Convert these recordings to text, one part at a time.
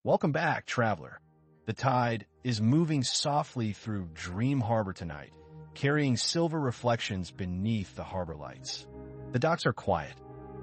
Welcome back, traveler. The tide is moving softly through DreamHarbour tonight, carrying silver reflections beneath the harbor lights. The docks are quiet,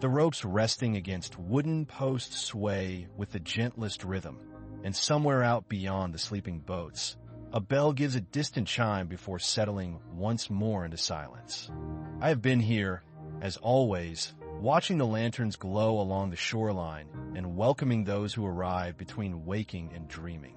the ropes resting against wooden posts sway with the gentlest rhythm, and somewhere out beyond the sleeping boats, a bell gives a distant chime before settling once more into silence. I have been here, as always, watching the lanterns glow along the shoreline and welcoming those who arrive between waking and dreaming.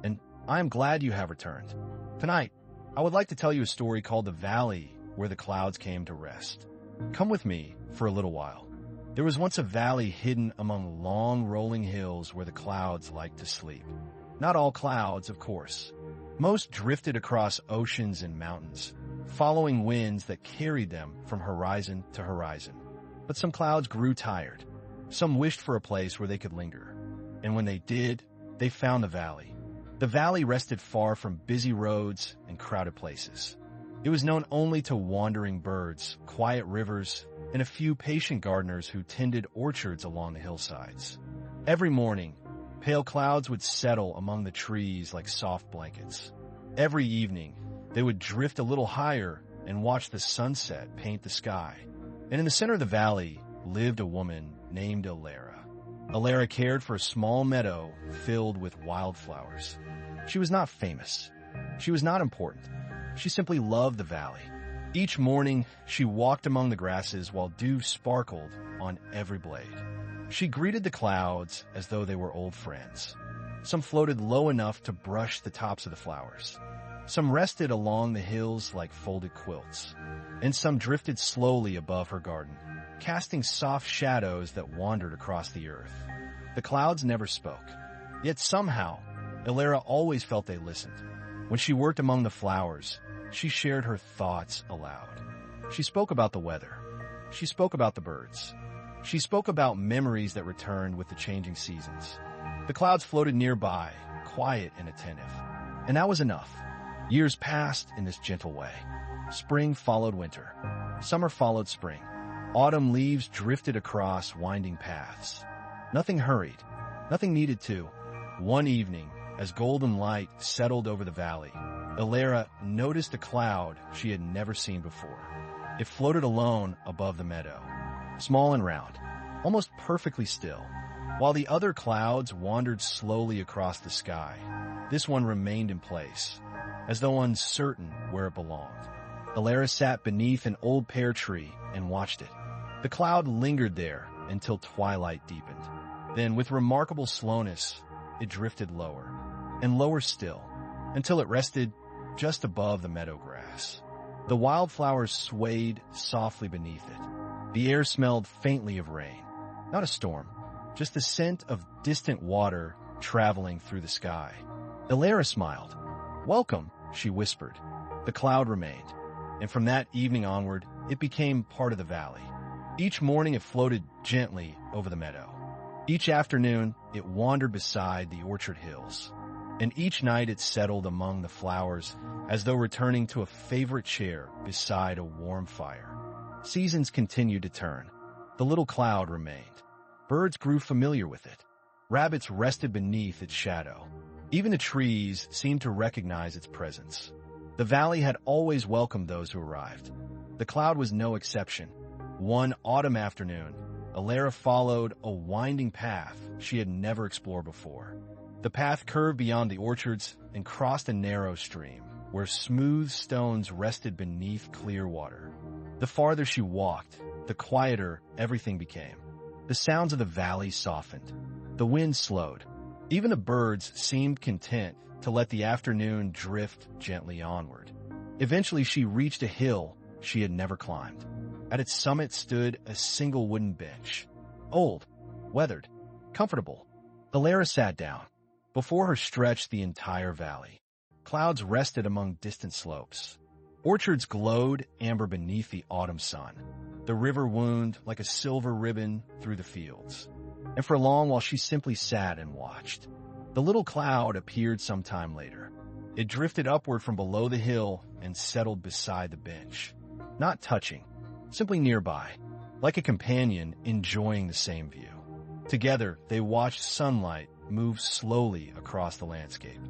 And I am glad you have returned. Tonight, I would like to tell you a story called The Valley Where the Clouds Came to Rest. Come with me for a little while. There was once a valley hidden among long rolling hills where the clouds liked to sleep. Not all clouds, of course. Most drifted across oceans and mountains, following winds that carried them from horizon to horizon. But some clouds grew tired. Some wished for a place where they could linger. And when they did, they found the valley. The valley rested far from busy roads and crowded places. It was known only to wandering birds, quiet rivers, and a few patient gardeners who tended orchards along the hillsides. Every morning, pale clouds would settle among the trees like soft blankets. Every evening, they would drift a little higher and watch the sunset paint the sky. And in the center of the valley lived a woman named Elara. Elara cared for a small meadow filled with wildflowers. She was not famous. She was not important. She simply loved the valley. Each morning, she walked among the grasses while dew sparkled on every blade. She greeted the clouds as though they were old friends. Some floated low enough to brush the tops of the flowers. Some rested along the hills like folded quilts, and some drifted slowly above her garden, casting soft shadows that wandered across the earth. The clouds never spoke, yet somehow, Elara always felt they listened. When she worked among the flowers, she shared her thoughts aloud. She spoke about the weather. She spoke about the birds. She spoke about memories that returned with the changing seasons. The clouds floated nearby, quiet and attentive, and that was enough. Years passed in this gentle way. Spring followed winter. Summer followed spring. Autumn leaves drifted across winding paths. Nothing hurried. Nothing needed to. One evening, as golden light settled over the valley, Elara noticed a cloud she had never seen before. It floated alone above the meadow, small and round, almost perfectly still. While the other clouds wandered slowly across the sky, this one remained in place, as though uncertain where it belonged. Elara sat beneath an old pear tree and watched it. The cloud lingered there until twilight deepened. Then, with remarkable slowness, it drifted lower, and lower still, until it rested just above the meadow grass. The wildflowers swayed softly beneath it. The air smelled faintly of rain. Not a storm, just the scent of distant water traveling through the sky. Elara smiled. "Welcome," she whispered. The cloud remained, and from that evening onward, it became part of the valley. Each morning it floated gently over the meadow. Each afternoon, it wandered beside the orchard hills. And each night it settled among the flowers as though returning to a favorite chair beside a warm fire. Seasons continued to turn. The little cloud remained. Birds grew familiar with it. Rabbits rested beneath its shadow. Even the trees seemed to recognize its presence. The valley had always welcomed those who arrived. The cloud was no exception. One autumn afternoon, Elara followed a winding path she had never explored before. The path curved beyond the orchards and crossed a narrow stream where smooth stones rested beneath clear water. The farther she walked, the quieter everything became. The sounds of the valley softened. The wind slowed. Even the birds seemed content to let the afternoon drift gently onward. Eventually, she reached a hill she had never climbed. At its summit stood a single wooden bench. Old, weathered, comfortable. Elara sat down. Before her stretched the entire valley. Clouds rested among distant slopes. Orchards glowed amber beneath the autumn sun. The river wound like a silver ribbon through the fields. And for long while she simply sat and watched. The little cloud appeared sometime later. It drifted upward from below the hill and settled beside the bench. Not touching, simply nearby, like a companion enjoying the same view. Together, they watched sunlight moved slowly across the landscape.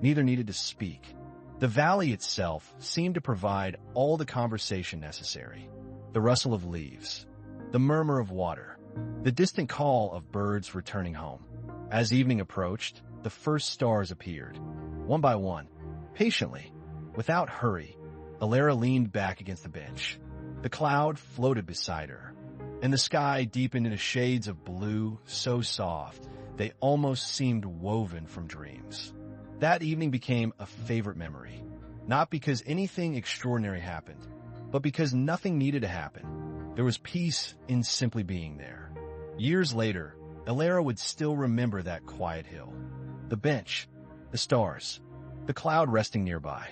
Neither needed to speak. The valley itself seemed to provide all the conversation necessary. The rustle of leaves, the murmur of water, the distant call of birds returning home. As evening approached, the first stars appeared, one by one, patiently, without hurry. Elara leaned back against the bench. The cloud floated beside her, and the sky deepened into shades of blue so soft they almost seemed woven from dreams. That evening became a favorite memory, not because anything extraordinary happened, but because nothing needed to happen. There was peace in simply being there. Years later, Elara would still remember that quiet hill, the bench, the stars, the cloud resting nearby,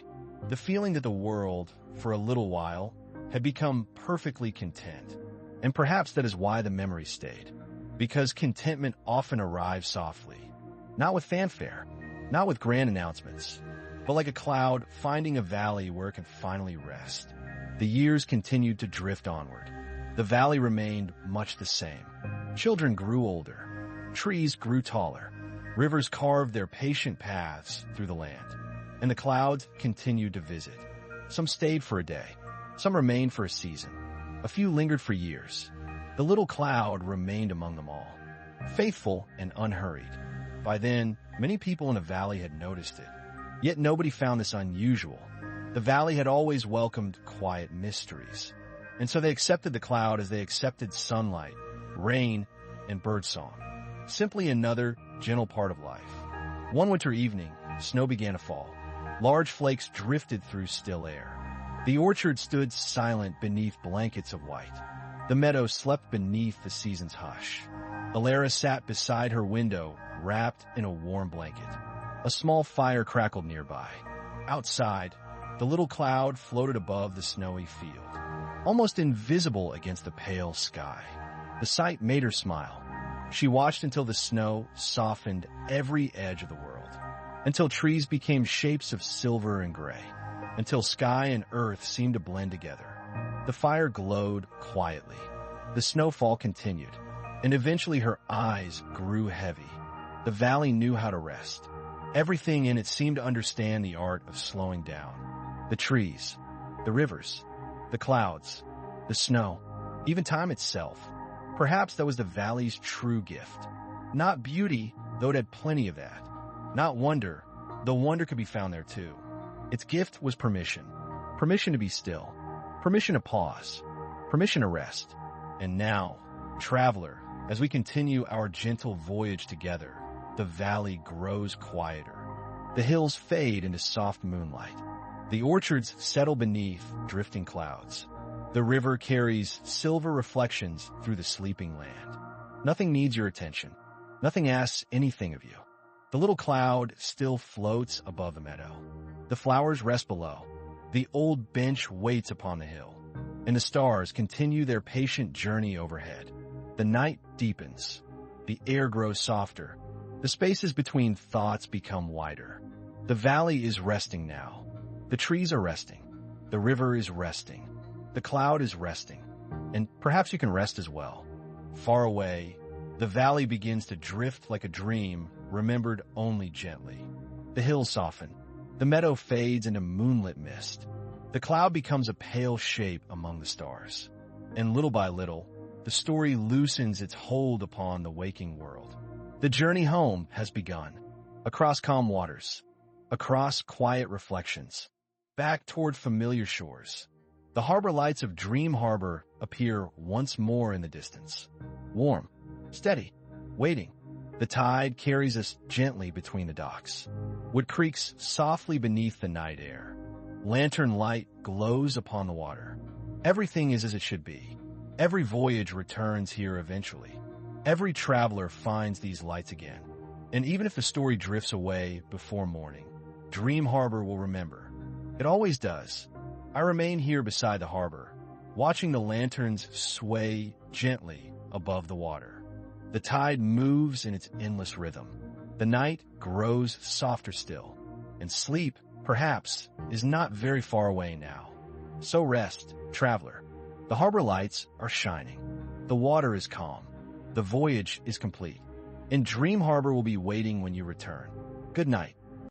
the feeling that the world, for a little while, had become perfectly content. And perhaps that is why the memory stayed, because contentment often arrives softly, not with fanfare, not with grand announcements, but like a cloud finding a valley where it can finally rest. The years continued to drift onward. The valley remained much the same. Children grew older. Trees grew taller. Rivers carved their patient paths through the land. And the clouds continued to visit. Some stayed for a day. Some remained for a season. A few lingered for years. The little cloud remained among them all, faithful and unhurried. By then, many people in the valley had noticed it. Yet nobody found this unusual. The valley had always welcomed quiet mysteries. And so they accepted the cloud as they accepted sunlight, rain, and birdsong. Simply another gentle part of life. One winter evening, snow began to fall. Large flakes drifted through still air. The orchard stood silent beneath blankets of white. The meadow slept beneath the season's hush. Elara sat beside her window, wrapped in a warm blanket. A small fire crackled nearby. Outside, the little cloud floated above the snowy field, almost invisible against the pale sky. The sight made her smile. She watched until the snow softened every edge of the world, until trees became shapes of silver and gray, until sky and earth seemed to blend together. The fire glowed quietly. The snowfall continued, and eventually her eyes grew heavy. The valley knew how to rest. Everything in it seemed to understand the art of slowing down. The trees, the rivers, the clouds, the snow, even time itself. Perhaps that was the valley's true gift. Not beauty, though it had plenty of that. Not wonder, though wonder could be found there too. Its gift was permission. Permission to be still. Permission to pause. Permission to rest. And now, traveler, as we continue our gentle voyage together, the valley grows quieter. The hills fade into soft moonlight. The orchards settle beneath drifting clouds. The river carries silver reflections through the sleeping land. Nothing needs your attention. Nothing asks anything of you. The little cloud still floats above the meadow. The flowers rest below. The old bench waits upon the hill. And the stars continue their patient journey overhead. The night deepens. The air grows softer. The spaces between thoughts become wider. The valley is resting now. The trees are resting. The river is resting. The cloud is resting. And perhaps you can rest as well. Far away, the valley begins to drift like a dream, remembered only gently. The hills soften. The meadow fades into moonlit mist. The cloud becomes a pale shape among the stars. And little by little, the story loosens its hold upon the waking world. The journey home has begun. Across calm waters. Across quiet reflections. Back toward familiar shores. The harbor lights of DreamHarbour appear once more in the distance. Warm, steady, waiting. The tide carries us gently between the docks. Wood creaks softly beneath the night air. Lantern light glows upon the water. Everything is as it should be. Every voyage returns here eventually. Every traveler finds these lights again. And even if the story drifts away before morning, DreamHarbour will remember. It always does. I remain here beside the harbor, watching the lanterns sway gently above the water. The tide moves in its endless rhythm. The night grows softer still, and sleep, perhaps, is not very far away now. So rest, traveler. The harbor lights are shining. The water is calm. The voyage is complete. and Dream Harbor will be waiting when you return. Good night.